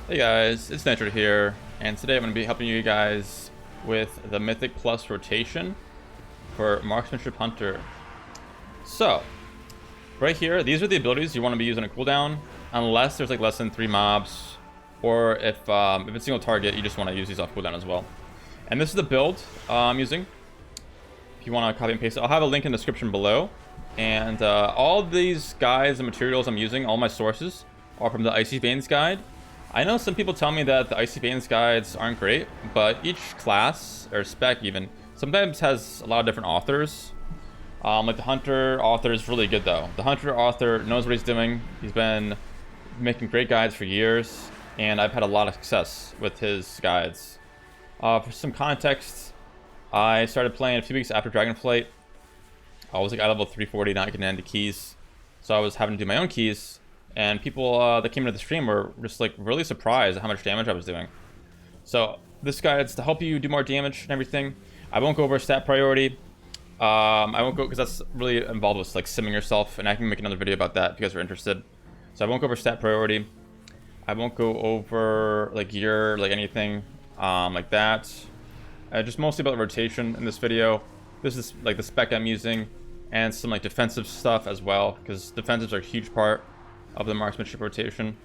Hey guys, it's Nitroe here, and today I'm going to be helping you guys with the Mythic Plus rotation for Marksmanship Hunter. So, right here, these are the abilities you want to be using a cooldown, unless there's like less than 3 mobs, or if it's a single target, you just want to use these off cooldown as well. And this is the build I'm using. If you want to copy and paste it, I'll have a link in the description below. And all these guides and materials I'm using, all my sources, are from the Icy Veins guide. I know some people tell me that the Icy Veins guides aren't great, but each class, or spec even, sometimes has a lot of different authors. Like the Hunter author is really good though. The Hunter author knows what he's doing. He's been making great guides for years, and I've had a lot of success with his guides. For some context, I started playing a few weeks after Dragonflight. I was like at level 340, not getting into keys, so I was having to do my own keys. And people that came into the stream were just like really surprised at how much damage I was doing. So this guide's to help you do more damage and everything. I won't go over stat priority. I won't go because that's really involved with like simming yourself, and I can make another video about that if you guys are interested. So I won't go over stat priority. I won't go over like gear, like anything like that. Just mostly about the rotation in this video. This is like the spec I'm using, and some like defensive stuff as well, because defensives are a huge part of the marksmanship rotation.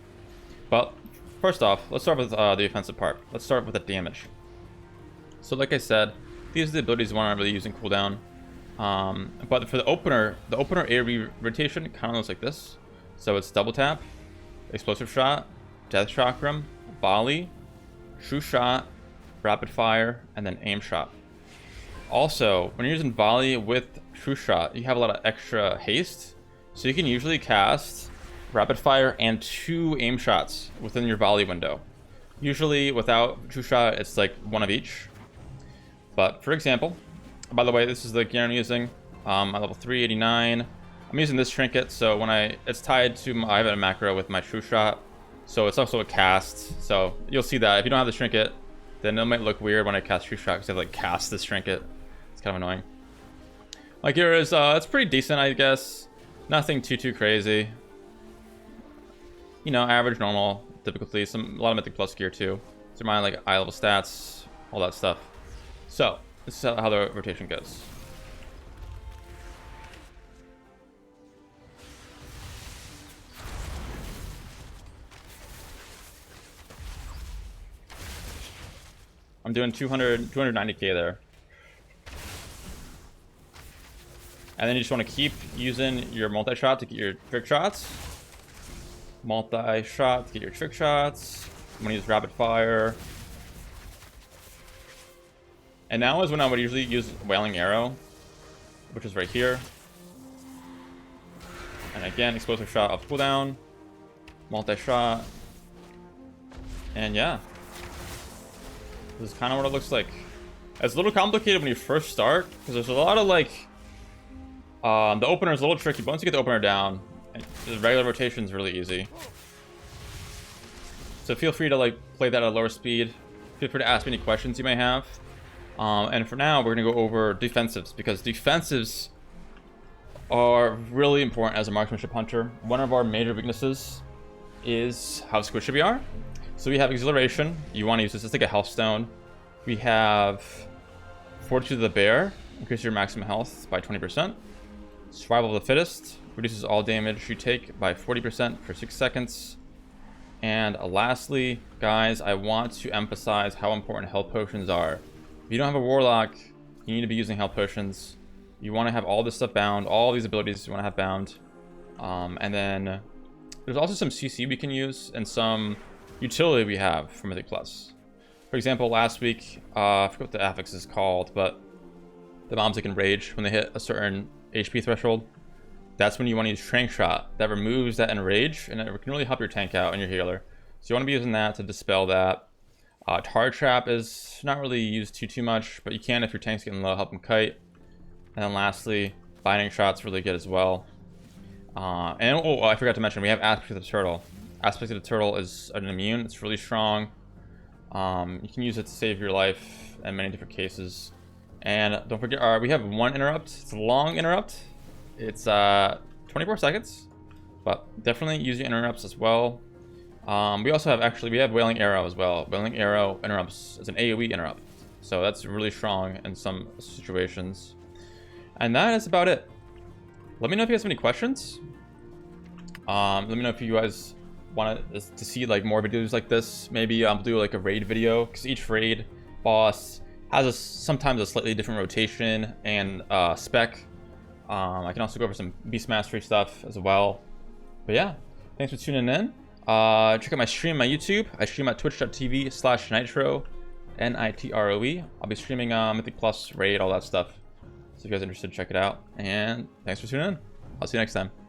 But first off, let's start with the offensive part. Let's start with the damage. So like I said, these are the abilities you want to really use in cooldown. But for the opener AoE rotation kind of looks like this. So it's double tap, explosive shot, death chakram, volley, true shot, rapid fire, and then aim shot. Also, when you're using volley with true shot, you have a lot of extra haste, so you can usually cast rapid fire and 2 aim shots within your volley window. Usually without true shot, it's like one of each. But for example, by the way, this is the gear I'm using. I'm level 389. I'm using this trinket, so when it's tied to I have a macro with my true shot, so it's also a cast. So you'll see that if you don't have the trinket, then it might look weird when I cast true shot because I have like cast this trinket. It's kind of annoying. My gear is it's pretty decent, I guess. Nothing too crazy. You know, average, normal, difficulty, a lot of Mythic Plus gear too. So mine like eye level stats, all that stuff. So this is how the rotation goes. I'm doing 290k there. And then you just want to keep using your multi-shot to get your trick shots. Multi-shot to get your trick shots. I'm going to use rapid fire. And now is when I would usually use Wailing Arrow, which is right here. And again, explosive shot off cooldown. Multi-shot. And yeah. This is kind of what it looks like. It's a little complicated when you first start, because there's a lot of like... the opener is a little tricky, but once you get the opener down, the regular rotation is really easy. So feel free to like play that at a lower speed. Feel free to ask me any questions you may have. And for now, we're gonna go over defensives, because defensives are really important as a marksmanship hunter. One of our major weaknesses is how squishy we are. So we have exhilaration. You want to use this as like a health stone. We have fortitude of the bear, increase your maximum health by 20%. Survival of the fittest, reduces all damage you take by 40% for 6 seconds. And lastly, guys, I want to emphasize how important health potions are. If you don't have a warlock, you need to be using health potions. You want to have all this stuff bound, all these abilities you want to have bound. And then there's also some CC we can use and some utility we have for Mythic Plus. For example, last week, I forgot what the affix is called, but the mobs that can rage when they hit a certain HP threshold. That's when you want to use Trank Shot. That removes that enrage, and it can really help your tank out and your healer. So you want to be using that to dispel that. Tar Trap is not really used too much, but you can if your tank's getting low, help them kite. And then lastly, Binding Shot's really good as well. I forgot to mention, we have Aspect of the Turtle. Aspect of the Turtle is an immune. It's really strong. You can use it to save your life in many different cases. And don't forget, we have one interrupt. It's a long interrupt. It's 24 seconds, but definitely use your interrupts as well. We also have, we have Wailing Arrow as well. Wailing Arrow interrupts as an AoE interrupt. So that's really strong in some situations. And that is about it. Let me know if you guys have any questions. Let me know if you guys want to see like more videos like this. Maybe I'll do like a raid video, because each raid boss has sometimes a slightly different rotation and spec. I can also go over some beast mastery stuff as well. But yeah, thanks for tuning in. Check out my stream on my YouTube. I stream at twitch.tv/Nitroe, Nitroe. I'll be streaming Mythic Plus, raid, all that stuff. So if you guys are interested, check it out. And thanks for tuning in. I'll see you next time.